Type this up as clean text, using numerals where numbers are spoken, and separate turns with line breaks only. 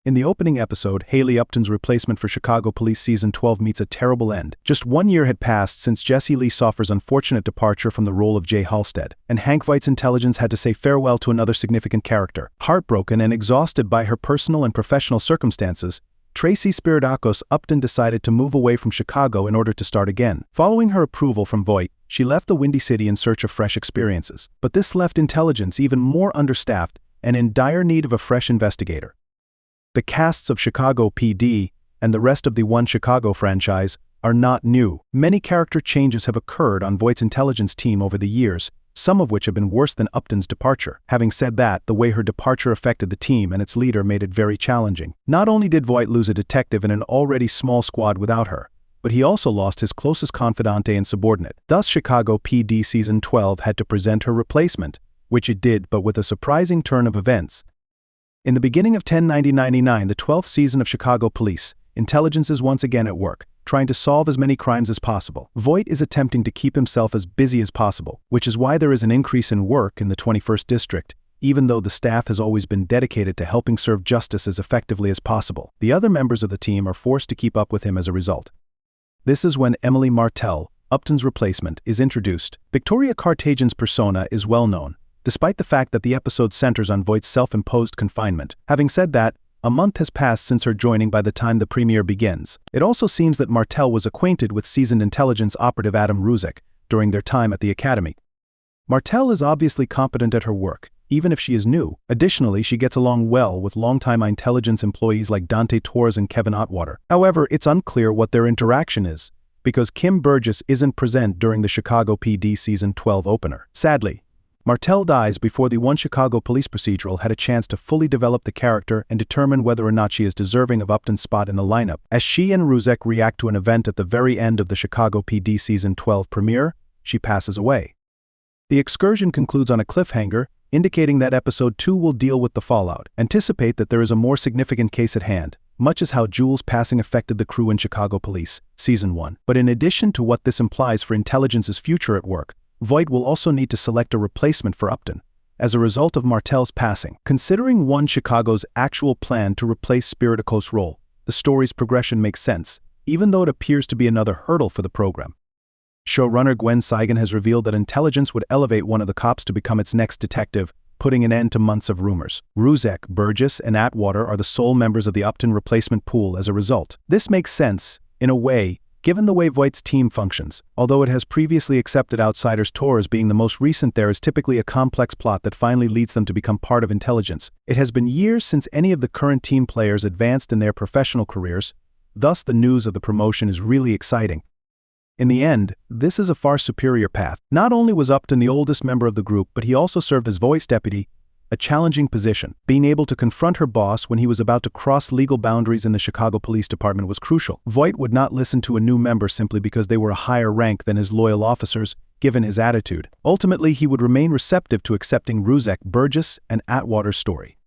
In the opening episode, Haley Upton's replacement for Chicago Police Season 12 meets a terrible end. Just 1 year had passed since Jesse Lee Soffer's unfortunate departure from the role of Jay Halstead, and Hank Veit's intelligence had to say farewell to another significant character. Heartbroken and exhausted by her personal and professional circumstances, Tracy Spiridakos Upton decided to move away from Chicago in order to start again. Following her approval from Voight, she left the Windy City in search of fresh experiences. But this left intelligence even more understaffed and in dire need of a fresh investigator. The casts of Chicago PD and the rest of the One Chicago franchise are not new. Many character changes have occurred on Voight's intelligence team over the years, some of which have been worse than Upton's departure. Having said that, the way her departure affected the team and its leader made it very challenging. Not only did Voight lose a detective in an already small squad without her, but he also lost his closest confidante and subordinate. Thus, Chicago PD Season 12 had to present her replacement, which it did, but with a surprising turn of events. In the beginning of 10/90/99, the 12th season of Chicago Police, intelligence is once again at work, trying to solve as many crimes as possible. Voight is attempting to keep himself as busy as possible, which is why there is an increase in work in the 21st District, even though the staff has always been dedicated to helping serve justice as effectively as possible. The other members of the team are forced to keep up with him as a result. This is when Emily Martel, Upton's replacement, is introduced. Victoria Cartagen's persona is well known, despite the fact that the episode centers on Voight's self-imposed confinement. Having said that, a month has passed since her joining by the time the premiere begins. It also seems that Martel was acquainted with seasoned intelligence operative Adam Ruzek during their time at the academy. Martel is obviously competent at her work, even if she is new. Additionally, she gets along well with longtime intelligence employees like Dante, Torres, and Kevin Atwater. However, it's unclear what their interaction is, because Kim Burgess isn't present during the Chicago PD Season 12 opener. Sadly, Martel dies before the One Chicago Police procedural had a chance to fully develop the character and determine whether or not she is deserving of Upton's spot in the lineup. As she and Ruzek react to an event at the very end of the Chicago PD Season 12 premiere, she passes away. The excursion concludes on a cliffhanger, indicating that Episode 2 will deal with the fallout. Anticipate that there is a more significant case at hand, much as how Jules' passing affected the crew in Chicago Police, Season 1. But in addition to what this implies for intelligence's future at work, Voight will also need to select a replacement for Upton, as a result of Martel's passing. Considering One Chicago's actual plan to replace Spiridakos' role, the story's progression makes sense, even though it appears to be another hurdle for the program. Showrunner Gwen Saigon has revealed that intelligence would elevate one of the cops to become its next detective, putting an end to months of rumors. Ruzek, Burgess, and Atwater are the sole members of the Upton replacement pool as a result. This makes sense, in a way, given the way Voight's team functions. Although it has previously accepted outsiders, Torres being the most recent, there is typically a complex plot that finally leads them to become part of intelligence. It has been years since any of the current team players advanced in their professional careers, thus the news of the promotion is really exciting. In the end, this is a far superior path. Not only was Upton the oldest member of the group, but he also served as Voight's deputy, a challenging position. Being able to confront her boss when he was about to cross legal boundaries in the Chicago Police Department was crucial. Voight would not listen to a new member simply because they were a higher rank than his loyal officers, given his attitude. Ultimately, he would remain receptive to accepting Ruzek, Burgess, and Atwater's story.